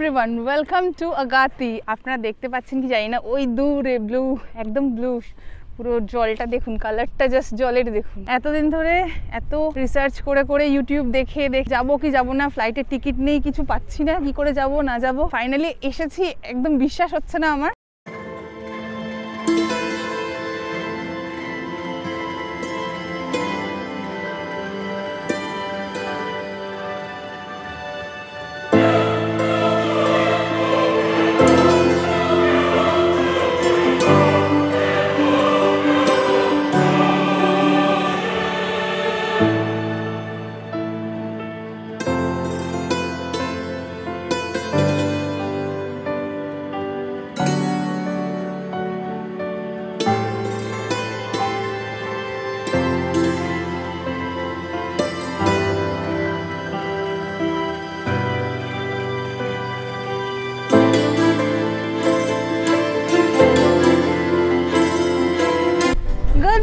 Everyone, welcome to Agatti. আপনারা দেখতে পাচ্ছেন কি জানি না, ওই দূরে ব্লু, একদম ব্লু, পুরো জলটা দেখুন, কালারটা জাস্ট জলের দেখুন। এতদিন ধরে এত রিসার্চ করে করে ইউটিউব দেখে যাবো কি যাবো না, ফ্লাইটের টিকিট নেই, কিছু পাচ্ছি না, কি করে যাব না যাব, ফাইনালি এসেছি। একদম বিশ্বাস হচ্ছে না আমার।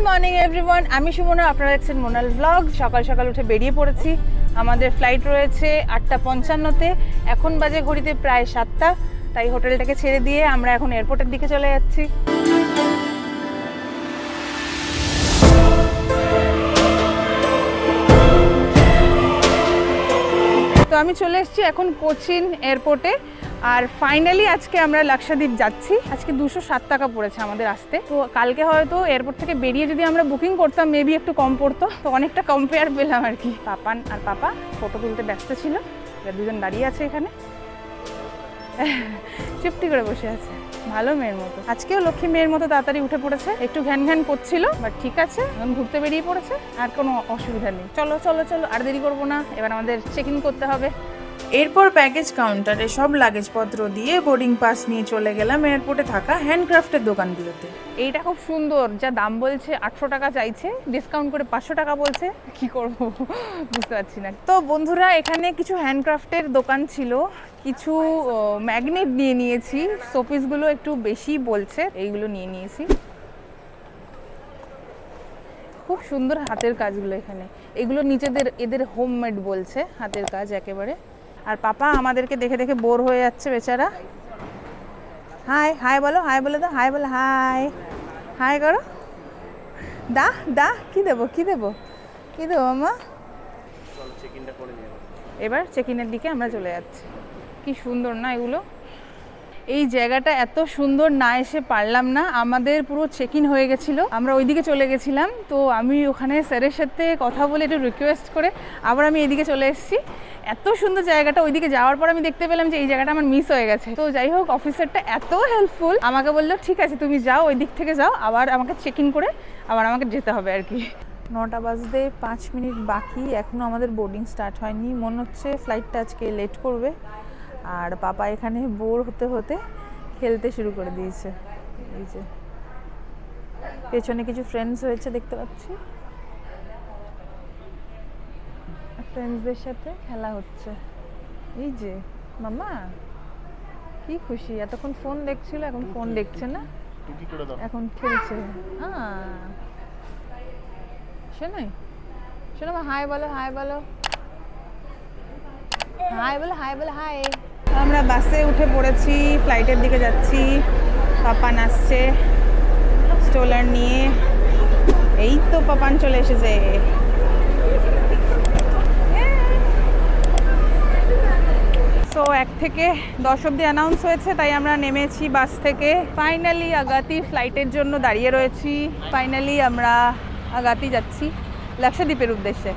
মর্নিং এভরিওয়ান, আমি সুমনা, আপনারা দেখছেন মোনাল ব্লগ। সকাল সকাল উঠে বেরিয়ে পড়েছি। আমাদের ফ্লাইট রয়েছে 8:55-তে। এখন বাজে ঘড়িতে প্রায় 7টা। তাই হোটেলটাকে ছেড়ে দিয়ে আমরা এখন এয়ারপোর্টের দিকে চলে যাচ্ছি। তো আমি চলে এসেছি এখন কোচিন এয়ারপোর্টে। আর ফাইনালি আজকে আমরা লাক্ষাদ্বীপ যাচ্ছি। আজকে 207 টাকা পড়েছে আমাদের আসতে। তো কালকে হয়তো এয়ারপোর্ট থেকে বেরিয়ে যদি আমরা বুকিং করতাম মেবি একটু কম পড়তো, তো অনেকটা কম্পেয়ার পেলাম আর কি। পাপান আর পাপা ফটো তুলতে ব্যস্ত ছিল, দুজন দাঁড়িয়ে আছে এখানে, চুপটি করে বসে আছে, ভালো মেয়ের মতো। আজকেও লক্ষ্মী মেয়ের মতো তাড়াতাড়ি উঠে পড়েছে, একটু ঘ্যান ঘ্যান করছিল, বাট ঠিক আছে, এখন ঘুরতে বেরিয়ে পড়েছে, আর কোনো অসুবিধা নেই। চলো চলো চলো, আর দেরি করবো না, এবার আমাদের চেক ইন করতে হবে। এরপর প্যাকেজ কাউন্টারে সব লাগেজপত্র দিয়ে বোর্ডিং পাস নিয়ে চলে গেলাম এয়ারপোর্টে থাকা হ্যান্ডক্রাফটের দোকানগুলোতে। এইটা খুব সুন্দর, যা দাম বলছে 800 টাকা চাইছে, ডিসকাউন্ট করে 500 টাকা বলছে, কি করব বুঝতে পারছি না। তো বন্ধুরা, এখানে কিছু হ্যান্ডক্রাফটের দোকান ছিল, কিছু ম্যাগনেট নিয়ে নিয়েছি। শোপিসগুলো একটু বেশি বলছে, এইগুলো নিয়ে নিয়েছি। খুব সুন্দর হাতের কাজগুলো এখানে, এগুলো নিচেদের এদের হোমমেড বলছে, হাতের কাজ একেবারে। আর পাপা আমাদেরকে দেখে দেখে বোর হয়ে যাচ্ছে বেচারা। হাই হাই বলো, হাই বলে দাও, হাই বলো, হাই হাই করো। দা দা, কি দেবো কি দেবো কি দেবো মামা? এবার চেক ইনের দিকে আমরা চলে যাচ্ছি। কি সুন্দর না এগুলো, এই জায়গাটা এত সুন্দর, না এসে পারলাম না। আমাদের পুরো চেক ইন হয়ে গেছিলো, আমরা ওইদিকে চলে গেছিলাম। তো আমি ওখানে স্যারের সাথে কথা বলে একটু রিকোয়েস্ট করে আবার আমি এদিকে চলে এসেছি। এত সুন্দর জায়গাটা, ওইদিকে যাওয়ার পর আমি দেখতে পেলাম যে এই জায়গাটা আমার মিস হয়ে গেছে। তো যাই হোক, অফিসারটা এত হেল্পফুল, আমাকে বললো ঠিক আছে তুমি যাও, ওই দিক থেকে যাও, আবার আমাকে চেক ইন করে আবার আমাকে যেতে হবে আর কি। 9টা বাজতে 5 মিনিট বাকি, এখনও আমাদের বোর্ডিং স্টার্ট হয়নি। মনে হচ্ছে ফ্লাইটটা আজকে লেট করবে। আর পাপা এখানে বোর হতে হতে খেলতে শুরু করে দিয়েছে। এই যে পেছনে কিছু ফ্রেন্ডস হয়েছে দেখতে পাচ্ছি, ফ্রেন্ডসদের সাথে খেলা হচ্ছে। এই যে মামা কি খুশি, এতক্ষণ ফোন দেখছিল, এখন ফোন দেখছে না, এখন খেলছে। শোনাই শোনো, হাই বলো, হাই বলো, হাই বলো, হাই বলো, হাই। আমরা বাসে উঠে পড়েছি, ফ্লাইটের দিকে যাচ্ছি। পাপান আসছে স্টোলার নিয়ে। এই তো পাপান চলে এসেছে। তো 1 থেকে 10 অবধি অ্যানাউন্স হয়েছে, তাই আমরা নেমেছি বাস থেকে। ফাইনালি আগাতি ফ্লাইটের জন্য দাঁড়িয়ে রয়েছি। ফাইনালি আমরা আগাতি যাচ্ছি লাক্ষাদ্বীপের উদ্দেশ্যে।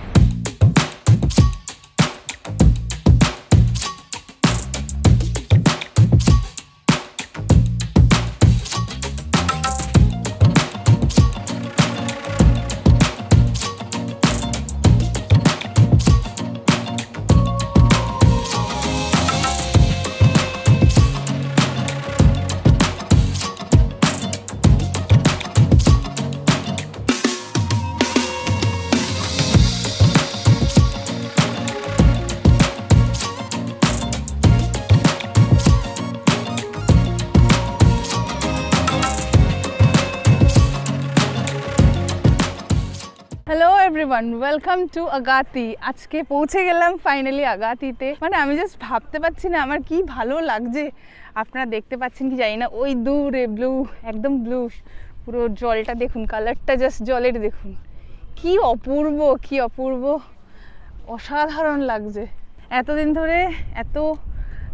Everyone, welcome to Agatti. আজকে পৌঁছে গেলাম ফাইনালি আগাতিতে। মানে আমি জাস্ট ভাবতে পারছি না আমার কি ভালো লাগছে। আপনারা দেখতে পাচ্ছেন কি জানি না, ওই দূরে ব্লু, একদম ব্লু, পুরো জলটা দেখুন, কালারটা জাস্ট জলের দেখুন, কি অপূর্ব, কি অপূর্ব, অসাধারণ লাগছে। এতদিন ধরে এত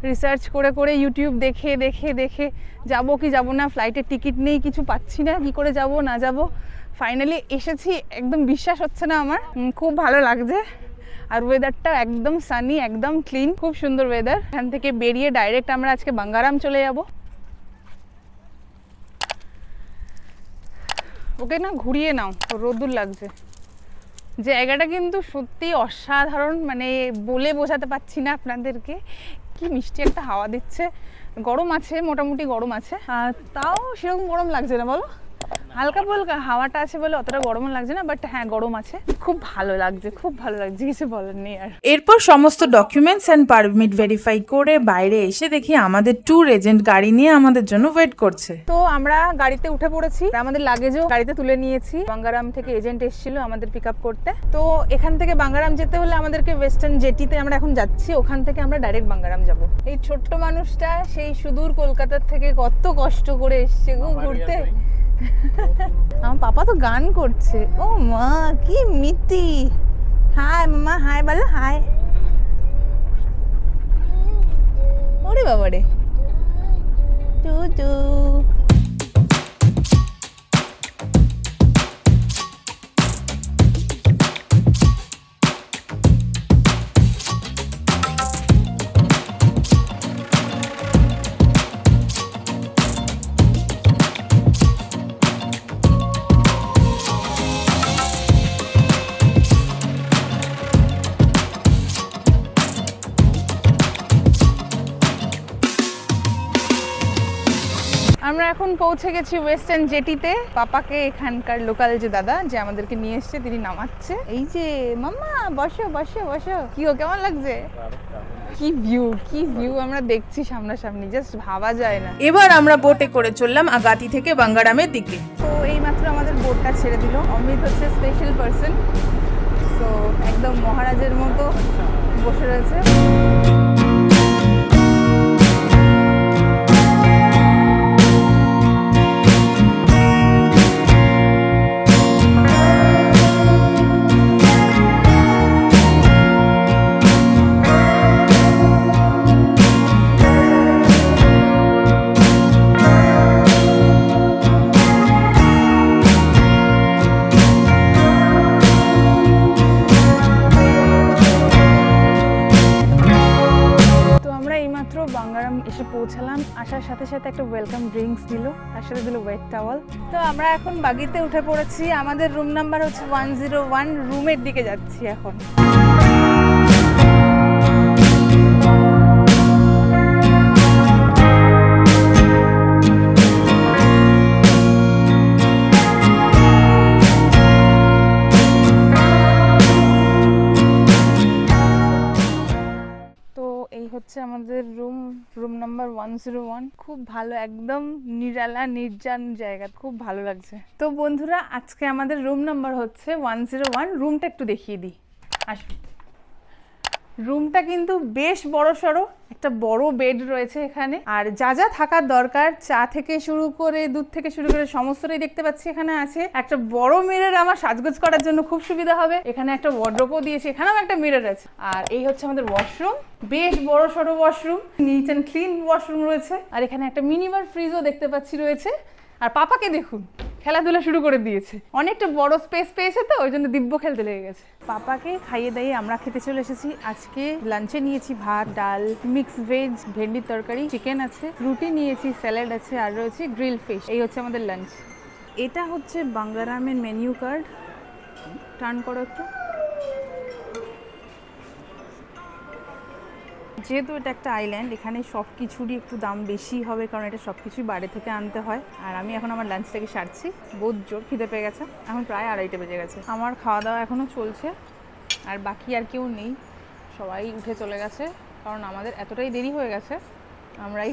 রিসার্চ করে করে, ইউটিউব দেখে দেখে দেখে যাব কি যাব না, ফ্লাইটের টিকিট নেই, কিছু পাচ্ছি না, কি করে যাব না যাব, ফাইনালি এসেছি। একদম বিশ্বাস হচ্ছে না আমার, খুব ভালো লাগছে। আর ওয়েদারটা একদম সানি, একদম ক্লিন, খুব সুন্দর ওয়েদার। এখান থেকে বেরিয়ে ডাইরেক্ট আমরা আজকে বাঙ্গারাম চলে যাব। ওকে না ঘুরিয়ে নাও, রোদ্দুর লাগছে। জায়গাটা কিন্তু সত্যি অসাধারণ, মানে বলে বোঝাতে পারছি না আপনাদেরকে। কি মিষ্টি একটা হাওয়া দিচ্ছে। গরম আছে, মোটামুটি গরম আছে, আর তাও সেরকম গরম লাগছে না, বলো। হালকা ফুলকা হাওয়াটা আছে বলে অতটা গরম লাগছে না, বাট হ্যাঁ গরম আছে। খুব ভালো লাগছে, খুব ভালো লাগছে, কিছু বলার নেই আর। এরপর সমস্ত ডকুমেন্টস অ্যান্ড পারমিট ভেরিফাই করে বাইরে এসে দেখি আমাদের ট্যুর এজেন্ট গাড়ি নিয়ে আমাদের জন্য ওয়েট করছে। তো আমরা গাড়িতে উঠে পড়েছি, আমাদের লাগেজও গাড়িতে তুলে নিয়েছি। বাঙ্গারাম থেকে এজেন্ট এসেছিল আমাদের পিক আপ করতে। তো এখান থেকে বাঙ্গারাম যেতে হলে আমাদেরকে ওয়েস্টার্ন জেটিতে আমরা এখন যাচ্ছি, ওখান থেকে আমরা ডাইরেক্ট বাঙ্গারাম যাব। এই ছোট্ট মানুষটা সেই সুদূর কলকাতার থেকে কত কষ্ট করে এসছে গো ঘুরতে। আমার পাপা তো গান করছে। ও মা, কি মিতি। হাই মামা, হাই বলো, হাই। ওরে বাবা রে, টু টু। আমরা এখন পৌঁছে গেছি ওয়েস্টার্ন জেটিতে। পাপাকে এখানকার লোকাল যে দাদা যে আমাদেরকে নিয়ে এসছে তিনি নামাচ্ছে। এই যে মাম্মা, বসো বসো বসো। কি গো, কেমন লাগছে? কি ভিউ, কি ভিউ আমরা দেখছি সামনাসামনি, জাস্ট ভাবা যায় না। এবার আমরা বোটে করে চললাম আগাতি থেকে বাঙ্গারামের দিকে। তো এইমাত্র আমাদের বোটটা ছেড়ে দিল। অমিত হচ্ছে স্পেশাল পার্সন, তো একদম মহারাজের মতো বসে রয়েছে। বাঙ্গারাম এসে পৌঁছালাম। আসার সাথে সাথে একটা ওয়েলকাম ড্রিঙ্কস দিল, তার সাথে দিল ওয়েট টাওয়াল। তো আমরা এখন বাগিতে উঠে পড়েছি। আমাদের রুম নাম্বার হচ্ছে 101। রুমের দিকে যাচ্ছি এখন। হচ্ছে আমাদের রুম নাম্বার 101। খুব ভালো, একদম নিরালা নির্জন জায়গা, খুব ভালো লাগছে। তো বন্ধুরা, আজকে আমাদের রুম নাম্বার হচ্ছে 101। রুমটা একটু দেখিয়ে দিই, আসুন। রুমটা কিন্তু বেশ বড় সড়ো, একটা বড় বেড রয়েছে এখানে। আর যা যা থাকার দরকার, চা থেকে শুরু করে দুধ থেকে শুরু করে সমস্তটাই দেখতে পাচ্ছি এখানে আছে। একটা বড় মিরর, আমার সাজগোজ করার জন্য খুব সুবিধা হবে। এখানে একটা ওয়ার্ড্রোবও দিয়েছে, এখানেও একটা মিরর আছে। আর এই হচ্ছে আমাদের ওয়াশরুম, বেশ বড় সড়ো washroom, neat and clean washroom রয়েছে। আর এখানে একটা মিনিমার ফ্রিজও দেখতে পাচ্ছি রয়েছে। আর পাপাকে দেখুন, খেলাধুলা শুরু করে দিয়েছে, অনেকটা বড় স্পেস পেয়েছে তো ওই জন্য দিব্য খেলতে লেগে গেছে। পাপাকে খাইয়ে দাইয়ে আমরা খেতে চলে এসেছি। আজকে লাঞ্চে নিয়েছি ভাত, ডাল, মিক্স ভেজ, ভেন্ডির তরকারি, চিকেন আছে, রুটি নিয়েছি, স্যালাড আছে, আর রয়েছে গ্রিল ফিশ। এই হচ্ছে আমাদের লাঞ্চ। এটা হচ্ছে বাঙ্গারামের মেনু কার্ড। টার্ন করো একটু। যেহেতু এটা একটা আইল্যান্ড, এখানে সব কিছুরই একটু দাম বেশি হবে, কারণ এটা সব কিছুই বাইরে থেকে আনতে হয়। আর আমি এখন আমার লাঞ্চটাকে সারছি, বহুত জোর খিদে পেয়ে গেছে। এখন প্রায় 2:30 বেজে গেছে। আমার খাওয়া দাওয়া এখনও চলছে, আর বাকি আর কেউ নেই, সবাই উঠে চলে গেছে, কারণ আমাদের এতটাই দেরি হয়ে গেছে, আমরাই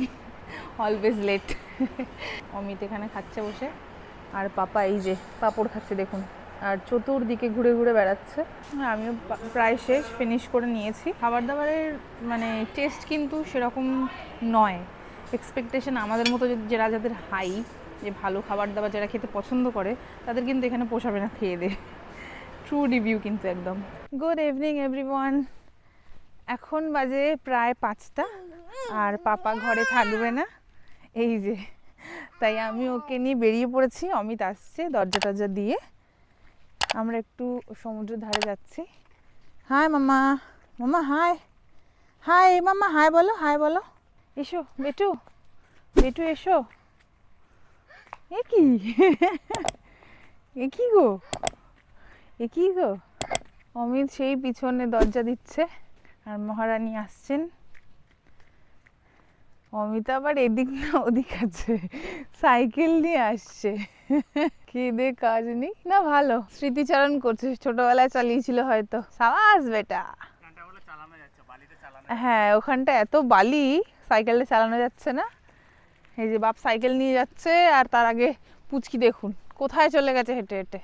অলওয়েজ লেট। অমিত এখানে খাচ্ছে বসে, আর পাপা এই যে পাঁপড় খাচ্ছে দেখুন। আর চতুর্দিকে ঘুরে ঘুরে বেড়াচ্ছে। আমিও প্রায় শেষ, ফিনিশ করে নিয়েছি। খাবার দাবারের মানে টেস্ট কিন্তু সেরকম নয়। এক্সপেকটেশন আমাদের মতো যাদের হাই, যে ভালো খাবার দাবার যারা খেতে পছন্দ করে, তাদের কিন্তু এখানে পোষাবে না খেয়ে দে। ট্রু রিভিউ কিন্তু একদম। Good evening everyone. এখন বাজে প্রায় 5টা, আর পাপা ঘরে থাকবে না, এই যে, তাই আমি ওকে নিয়ে বেরিয়ে পড়েছি। অমিত আসছে দরজা টরজা দিয়ে। আমরা একটু সমুদ্রের ধারে যাচ্ছি। হাই মামা, মামা হাই, হাই মামা, হাই বলো, হাই বলো। এসো বেটু, বেটু এসো। এ কি এ কি গো, এ কি গো। অমিত সেই পিছনে দরজা দিচ্ছে, আর মহারানী আসছেন। অমিত আবার এদিক না ওদিক আছে, সাইকেল নিয়ে আসছে। খেদে কাজ নেই না, ভালো স্মৃতিচারণ করছে, ছোটবেলায় চালিয়েছিল হয়তো। সাবাস বেটা। হ্যাঁ, ওখানটা এত বালি, সাইকেলটা চালানো যাচ্ছে না। এই যে বাপ সাইকেল নিয়ে যাচ্ছে, আর তার আগে পুচকি দেখুন কোথায় চলে গেছে হেঁটে হেঁটে।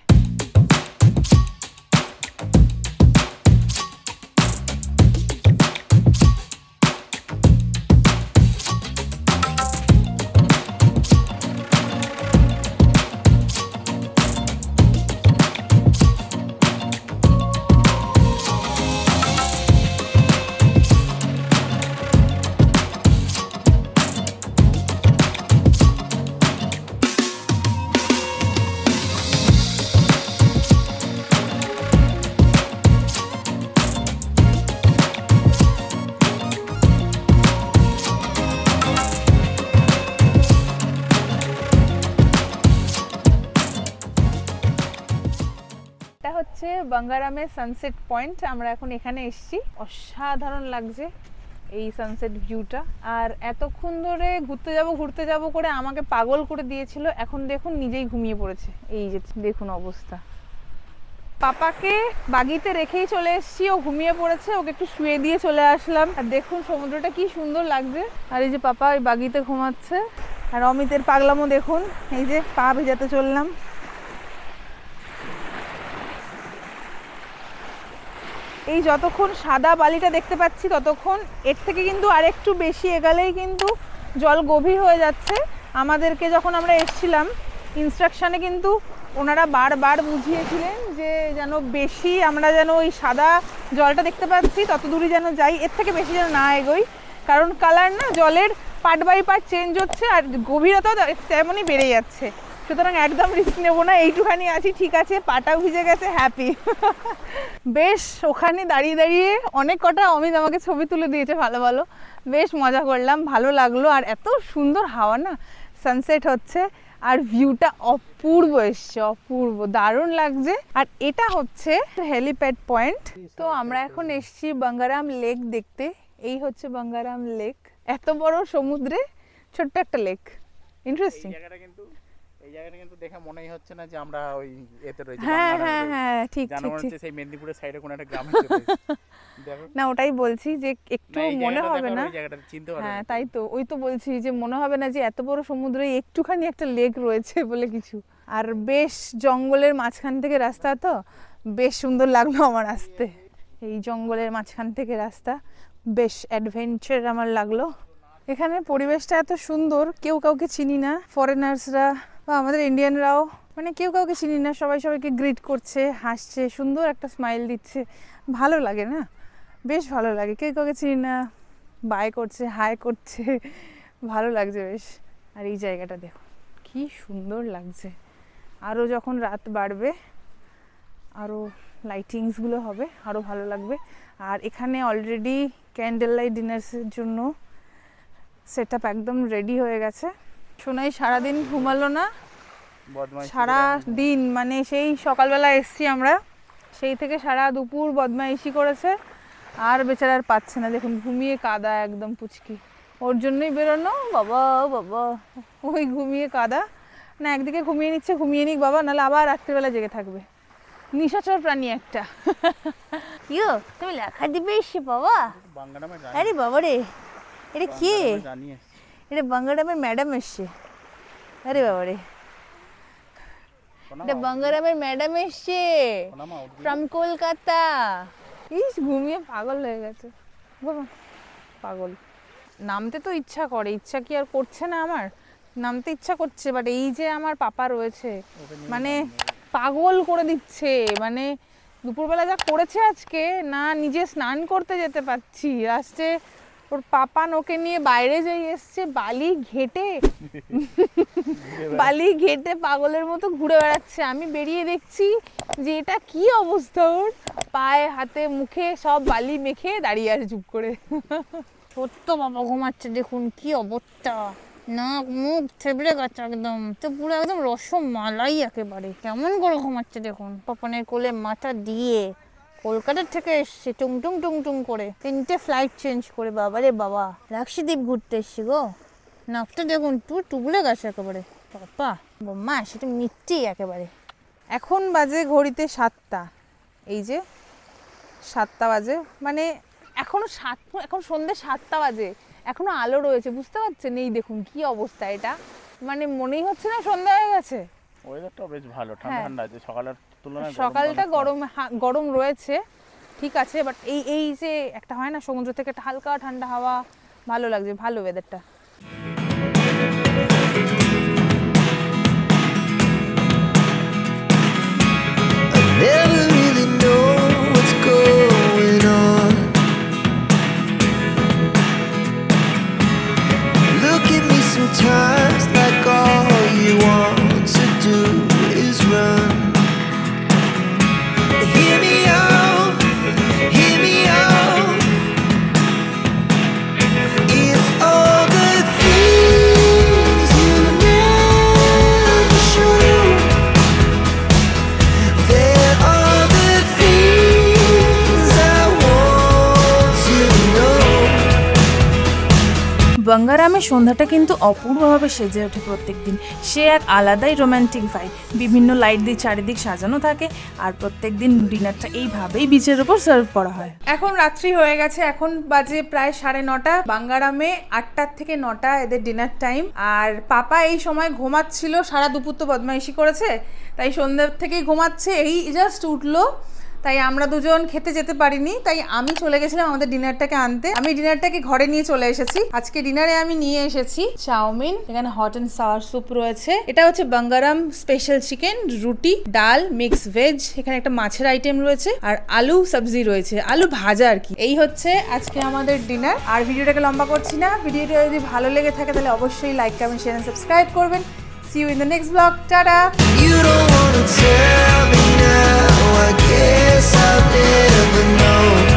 হচ্ছে বাঙ্গারামের সানসেট পয়েন্ট। আমরা এখন এখানে এসেছি, অসাধারণ লাগছে এই সানসেট ভিউটা। আর এতক্ষণ ধরে ঘুরতে যাব করে আমাকে পাগল করে দিয়েছিল, এখন দেখুন নিজেই ঘুমিয়ে পড়েছে। এই যে দেখুন অবস্থা। পাপাকে বাগিতে রেখেই চলে এসেছি, ও ঘুমিয়ে পড়েছে, ওকে একটু শুয়ে দিয়ে চলে আসলাম। আর দেখুন সমুদ্রটা কি সুন্দর লাগছে। আর এই যে পাপা ওই বাগিতে ঘুমাচ্ছে। আর অমিতের পাগলামো দেখুন, এই যে পা ভেজাতে চললাম। এই যতক্ষণ সাদা বালিটা দেখতে পাচ্ছি ততক্ষণ, এর থেকে কিন্তু আর একটু বেশি এগালেই কিন্তু জল গভীর হয়ে যাচ্ছে। আমাদেরকে যখন আমরা এসেছিলাম ইনস্ট্রাকশানে কিন্তু ওনারা বারবার বুঝিয়েছিলেন যে যেন বেশি আমরা যেন ওই সাদা জলটা দেখতে পাচ্ছি তত দূরই যেন যাই, এর থেকে বেশি যেন না এগোই, কারণ কালার না জলের পার্ট বাই পার্ট চেঞ্জ হচ্ছে, আর গভীরতাও তেমনই বেড়ে যাচ্ছে। সুতরাং একদম রিস্ক নেবো না, এইটুখানি আছি ঠিক আছে, পাটাও ভিজে গেছে, হ্যাপি। বেশ ওখানে দাঁড়িয়ে দাঁড়িয়ে অনেক কটা অমিত আমাকে ছবি তুলে দিয়েছে ভালো ভালো, বেশ মজা করলাম, ভালো লাগলো। আর এত সুন্দর হাওয়া না, সানসেট হচ্ছে, আর ভিউটা অপূর্ব এসছে, অপূর্ব, দারুণ লাগছে। আর এটা হচ্ছে হেলিপ্যাড পয়েন্ট। তো আমরা এখন এসছি বাঙ্গারাম লেক দেখতে। এই হচ্ছে বাঙ্গারাম লেক, এত বড় সমুদ্রে ছোট্ট একটা লেক, ইন্টারেস্টিং। এই জায়গাটা কিন্তু দেখে মনেই হচ্ছে না যে আমরা ওই এতে রয়েছি। হ্যাঁ হ্যাঁ হ্যাঁ, ঠিক জানা ঠিক মনে ঠিক। হচ্ছে সেই মেদিনীপুরের সাইডে কোন একটা গ্রামে দেখো না ওটাই বলছি যে একটু মনে হবে না, ওই জায়গাটা চিনতে পারবে। হ্যাঁ তাই তো, ওই তো বলছি যে মনে হবে না যে এত বড় সমুদ্রে একটুখানি একটা লেক রয়েছে বলে কিছু। আর বেশ জঙ্গলের মাঝখান থেকে রাস্তা, তো বেশ সুন্দর লাগলো আমার আসতে। এই জঙ্গলের মাঝখান থেকে রাস্তা, বেশ অ্যাডভেঞ্চার আমার লাগলো। এখানে পরিবেশটা এত সুন্দর, কেউ কাউকে চিনি না, ফরেনার্সরা বা আমাদের ইন্ডিয়ানরাও, মানে কেউ কাউকে চিনি না, সবাই সবাইকে গ্রিট করছে, হাসছে, সুন্দর একটা স্মাইল দিচ্ছে, ভালো লাগে না, বেশ ভালো লাগে। কেউ কাউকে চিনি না, বাই করছে, হাই করছে, ভালো লাগছে বেশ। আর এই জায়গাটা দেখো কি সুন্দর লাগছে। আরও যখন রাত বাড়বে, আরও লাইটিংসগুলো হবে, আরও ভালো লাগবে। আর এখানে অলরেডি ক্যান্ডেল লাইট ডিনার্সের জন্য সেট আপ একদম রেডি হয়ে গেছে। সোনাই সারাদিন ঘুমালো না, সারা দিন মানে সেই সকালবেলা এসছি আমরা, সেই থেকে সারা দুপুর বদমাইশি করেছে, আর বেচারার পাচ্ছে না, দেখুন ঘুমিয়ে কাদা একদম পুচকি। ওর জন্যই বেরোনো, বাবা বাবা ওই ঘুমিয়ে কাদা না, একদিকে ঘুমিয়ে নিচ্ছে, ঘুমিয়ে নিক বাবা, নাহলে আবার রাত্রিবেলা জেগে থাকবে, নিশাচর প্রাণী একটা। কিও তুমি লেখা দিবে এসে বাবা? আরে বাবা রে, এটা কে? এটা বাঙ্গারামের ম্যাডাম এসছে। আরে বাবা রে, এটা বাঙ্গারামের ম্যাডাম এসছে ফ্রম কলকাতা। ইস ঘুমিয়ে পাগল হয়ে গেছে বাবা, পাগল। নামতে তো ইচ্ছা করে, ইচ্ছা কি আর করছে না আমার? নামতে ইচ্ছা করছে, বাট এই যে আমার পাপা রয়েছে মানে পাগল করে দিচ্ছে। মানে দুপুরবেলা যা করেছে আজকে, না নিজে স্নান করতে যেতে পারছি, লাস্টে ওর পাপা ওকে নিয়ে বাইরে যাই এসছে বালি ঘেটে বালি ঘেটে পাগলের মতো ঘুরে বেড়াচ্ছে। আমি বেরিয়ে দেখছি যে এটা কি অবস্থা, ওর পায়ে হাতে মুখে সব বালি মেখে দাঁড়িয়ে আছে চুপ করে। সত্য বাবা ঘুমাচ্ছে, দেখুন কি অবস্থা, নাক মুখ থেবড়ে গেছে একদম, তো পুরো একদম রসমালাই একেবারে। কেমন করে ঘুমাচ্ছে দেখুন, পাপনের কোলে মাথা দিয়ে। কলকাতার থেকে এসছে টুং টুং টুং টুং করে, 3টে ফ্লাইট চেঞ্জ করে। বাবা রে বাবা, লাক্ষাদ্বীপ ঘুরতে এসছি গো। নাকটা দেখুন টুবলে গেছে একেবারে। পাপা বোম্মা সেটা মিথ্যেই একেবারে। এখন বাজে ঘড়িতে 7টা, এই যে 7টা বাজে, মানে এখনো এখন সন্ধ্যে 7টা বাজে, এখনো আলো রয়েছে, বুঝতে পারছেন? এই দেখুন কি অবস্থা, এটা মানে মনেই হচ্ছে না সন্ধ্যা হয়ে গেছে। ওয়েদারটা বেশ ভালো, ঠান্ডা ঠান্ডা আছে, সকালের তুলনায় সকালটা গরম রয়েছে ঠিক আছে, বাট এই যে একটা হয় না সমুদ্র থেকে একটা হালকা ঠান্ডা হাওয়া, ভালো লাগছে, ভালো ওয়েদারটা। Never really know what's going on. Look at me sometimes like all you want to do is run. Hear me out, hear me out. If all the things you never show, there are the things I want to know. বাঙ্গারামের সন্ধ্যাটা কিন্তু অপূর্বভাবে সেজে ওঠে প্রত্যেকদিন। সে এক আলাদাই romantic vibe, বিভিন্ন light দিয়ে চারিদিক সাজানো থাকে, আর প্রত্যেকদিন ডিনারটা এইভাবেই বিচের উপর সার্ভ করা হয়। এখন রাত্রি হয়ে গেছে, এখন বাজে প্রায় 9:30। বাঙ্গারামে 8টার থেকে 9টা এদের ডিনার টাইম। আর পাপা এই সময় ঘুমাচ্ছিল, সারা দুপুর তো বদমাইশি করেছে, তাই সন্ধ্যের থেকেই ঘুমাচ্ছে, এই জাস্ট উঠলো। তাই আমরা দুজন খেতে যেতে পারিনি, তাই আমি চলে গেছিলাম আমাদের ডিনারটাকে আনতে। আমি ডিনারটাকে ঘরে নিয়ে চলে এসেছি। আজকে ডিনারে আমি নিয়ে এসেছি চাউমিন, এখানে হট অ্যান্ড সাওয়ার স্যুপ রয়েছে, এটা হচ্ছে বাঙ্গারাম স্পেশাল চিকেন, রুটি, ডাল, মিক্স ভেজ, এখানে একটা মাছের আইটেম রয়েছে, আর আলু সবজি রয়েছে, আলু ভাজা আর কি। এই হচ্ছে আজকে আমাদের ডিনার। আর ভিডিওটাকে লম্বা করছি না, ভিডিওটা যদি ভালো লেগে থাকে তাহলে অবশ্যই like, comment, share and subscribe করবেন। See you in the next vlog. Ta-da! You don't wanna tell me now, I guess I'll never know.